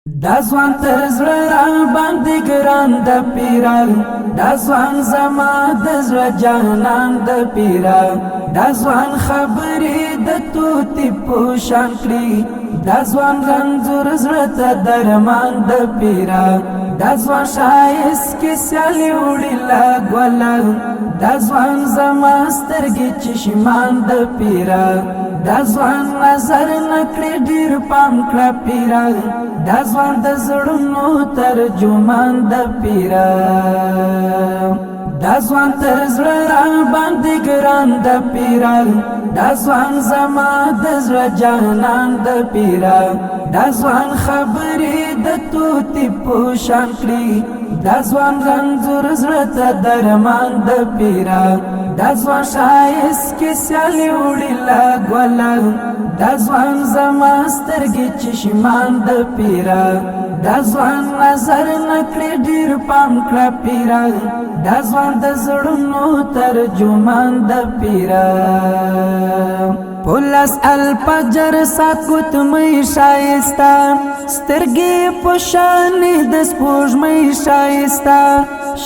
دا ځوان تر زړه را باندې ګران د پیرا دا ځوان زما د زړه جانان د پیرا دا ځوان خبرې د توتي په شان کړي دا ځوان رنځور زړه ته درمان د پیرا دا ځوان شایست کې سیالي وړي لا ګولا دا ځوان زما سترګې چشمان د پیرا دا ځوان نظر نکړي ډیر پام کړه پیرا دا ځوان د زړونو ترجمان د پیرا دا ځوان تر زړه را باندې ګران د پیرا دا ځوان زما د زړه جانان د پیرا دا ځوان خبرې د توتي په شان کړي دا ځوان رنځور زړه ته درمان د پیرا دا ځوان شایست کې سیالي وړي لا ګولا دا ځوان زما سترګې چشمان د پیرا دا ځوان نظر نکړي ډیر پام کړه پیرا دا ځوان د زړونو ترجمان د پیرا پولاس الفجر ساکوت مې شایستا سترګې پوشانې د سپوږمۍ شایستا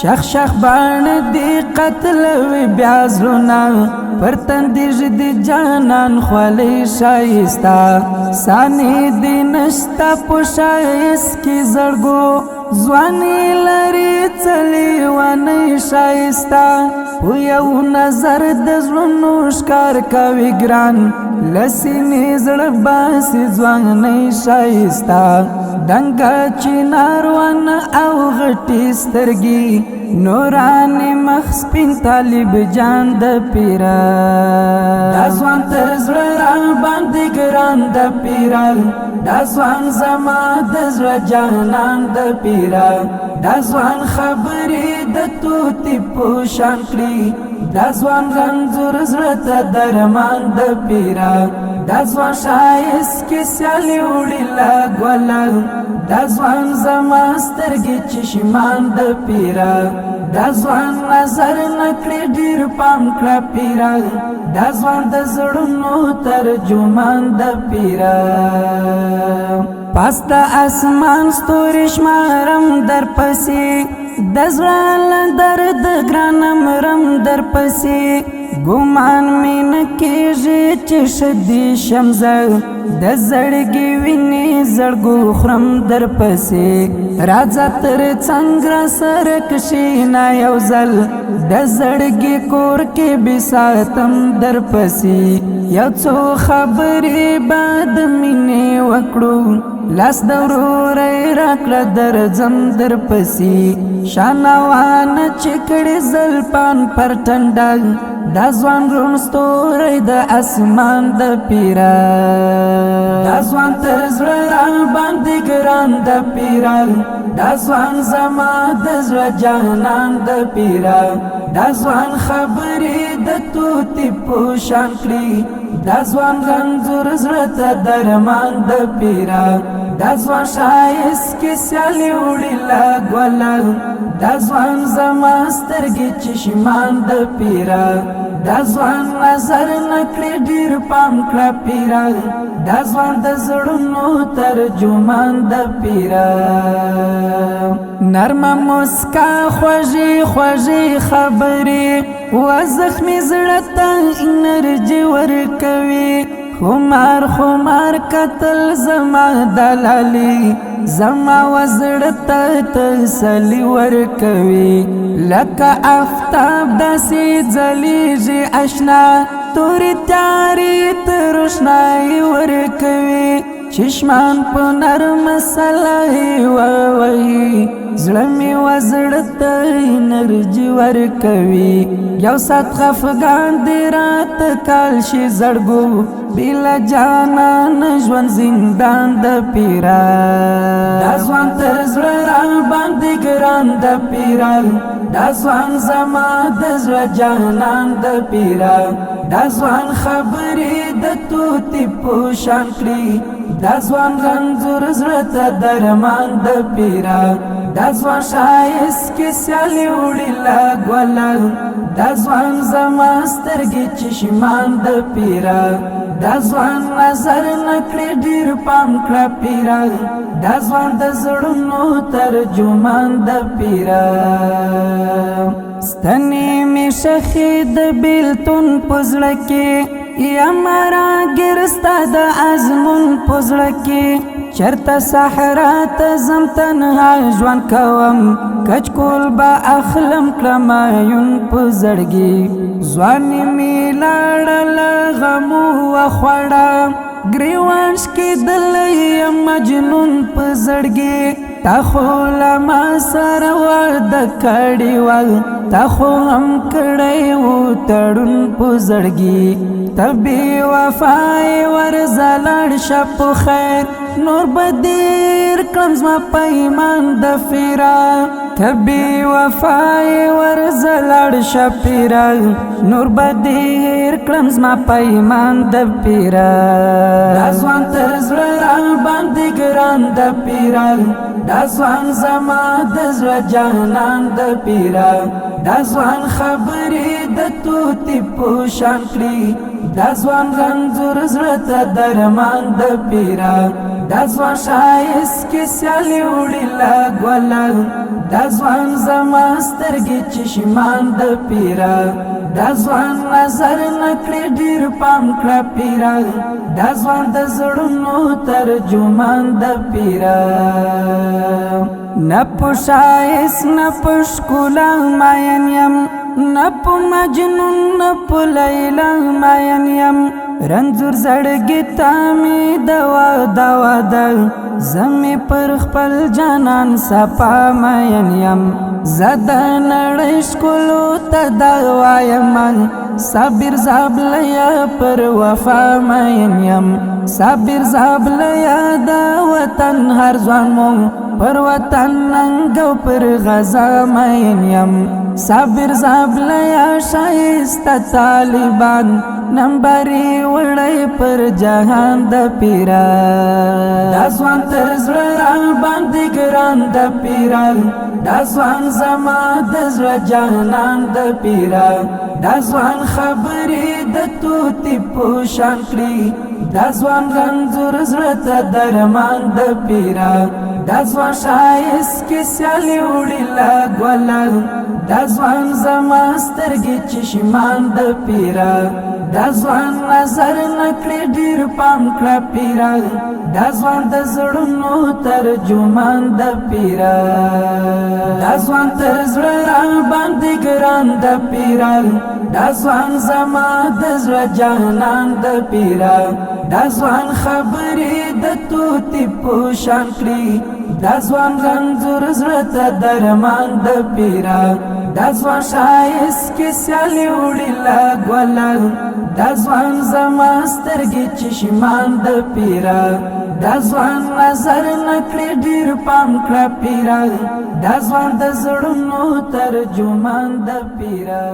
شخ شخ باندې دی قتل وی بیا زلونا پر تندې دی جانان خولې شایستا سانی دی نشتا پوشایس کی زړګو ځواني لري چلی ونه شایستا و یو نظر د زړونو ښکار کوي ګران لسینې زړه باسي ځواني شایستا دنګا چنار ون او غټي سترګي نوراني مخ سپین طالب جان د پیرا دا ځوان تر زړه را باندې ګران د پیرا دا ځوان زما د زړه جانان د پیرا دا ځوان خبرې د توتي په شان کړي دا ځوان رنځور زړه ته درمان د پیرا دا ځوان شایست کې سیالي وړي لا ګولا دا ځوان زما سترګې چشمان د پیرا دا ځوان نظر نکړي ډیر پام کړه پیرا دا ځوان د زړونو ترجمان د پیرا پاستا اسمان ستوري شمارم در پسې د زړه درد ګرانم رم در پسې ګمان مې نه کېږي چې شدي شمزه د زړګي ویني زړګو خرم در پسې راځه تر څنګ را سره کښېنه یو ځل د زړګي کور کې بساتم در پسې یو څو خبرې بعد مینې وکړو لاس د ورورۍ راکړه درځم در پسې شانوان چې کړي زلفان پر ټنډه دا ځوان روڼ ستوری د اسمان د پیرا دا ځوان تر زړه را باندې ګران د پیرا دا ځوان زما د زړه جانان د پیرا دا ځوان خبرې د توتي په شان کړي دا ځوان رنځور زړه ته درمان د پیرا دا ځوان شایست کې سیالي وړي لا ګولا دا ځوان زما سترګې چشمان د پیرا دا ځوان نظر نکړي ډیر پام کړه پیرا دا ځوان د زړونو ترجمان د پیرا نرمه مسکا خوږې خوږې خبرې و زخمي زړه ته انرژي ورکوي خمار خمار قتل زما دلالي زما وزړه تسلی ورکوي لکه آفتاب داسې ځلیږي اشنا تورې تیارې ته روښنایي ورکوي چشمان په نرم سلای ووي زړه مې وزړه ته انرژي ورکوي یو سات خفګان دې راته کال شي زړګو بلا جانان ژوند زندان د پیرا دا ځوان تر زړه را باندې ګران د پیرا دا ځوان زما د زړه جانان د پیرا دا ځوان خبرې د توتي په شان کړي دا ځوان رنځور زړه ته درمان د پیرا دا ځوان شایست کې سیالي وړي لا ګولا دا ځوان زما سترګې چشمان د پیرا دا ځوان نظر نکړې ډېر پام کړه پیره دا ځوان د زړونو ترجمان د پیره ستنې مې شخې د بېلتون په زړه کې یا مارا ګرستا د ازمون په زړه کې چرته صحرا ته ځم تنها ژوند کوم کچکول به اخلم کړم عیون په زړګي ځواني مې لاړه له غمو وخوړه ګریوانش کېدلی یم مجنون په زړګي تا خو له ما سره واده کړې وه تا خو هم کړی و تړون په زړګي ته بې وفایې ورځه لاړ شه په خیر نور به دیر کړم زما په ایمان د فیره ته بې وفایې ورځه لاړ شه پیره نور به دیر کړم زما په ایمان د پیره دا ځوان تر زړه راباندې ګران د پیره دا ځوان زما د زړه جانان د پیره دا ځوان خبرې د توتي په شان کړي دا ځوان رنځور زړه ته درمان د پیره دا ځوان ښایست کې سیالي وړي له ګله دا ځوان زما سترګې چشمان د پیره دا ځوان نظر نکړې ډېر پام کړه پیره دا ځوان د زړونو ترجمان د پیره نه په ښایست نه په ښکلا ماین یم نه په مجنون نه په لیلا ماین یم رنځور زړګي ته مې دوا دوا ده زه مې پر خپل جانان صفا مین یم زه د نړۍ ښکلو ته دا وایم صابر زابلیا پر وفا مین یم صابر زابلیا د وطن هر ځوان مو پر وطن ننګو پر غزا مین یم صابر زابلیا ښایسته طالبان نمبرې وړی پر جهان د پیره دا ځوان تر زړه راباندې ګران د پیره دا ځوان زما د زړه جانان د پیره دا ځوان خبرې د توتي په شان کړي دا ځوان رنځور زړه ته درمان د پیره دا ځوان ښایست کې سیالي وړي له ګله دا ځوان زما سترګې چشمان د پیره دا ځوان نظر نکړې ډېر پام کړه پیره دا ځوان د زړونو ترجمان د پیره دا ځوان تر زړه راباندې ګران د پیره دا ځوان زما د زړه جانان د پیره دا ځوان خبرې د توتي په شان کړي دا ځوان رنځور زړه ته درمان د پیره دا ځوان ښایست کې سیالي وړي له ګله دا ځوان زما سترګې چشمان د پیره دا ځوان نظر نکړې ډېر پام کړه پیره دا ځوان د زړونو ترجمان د پیره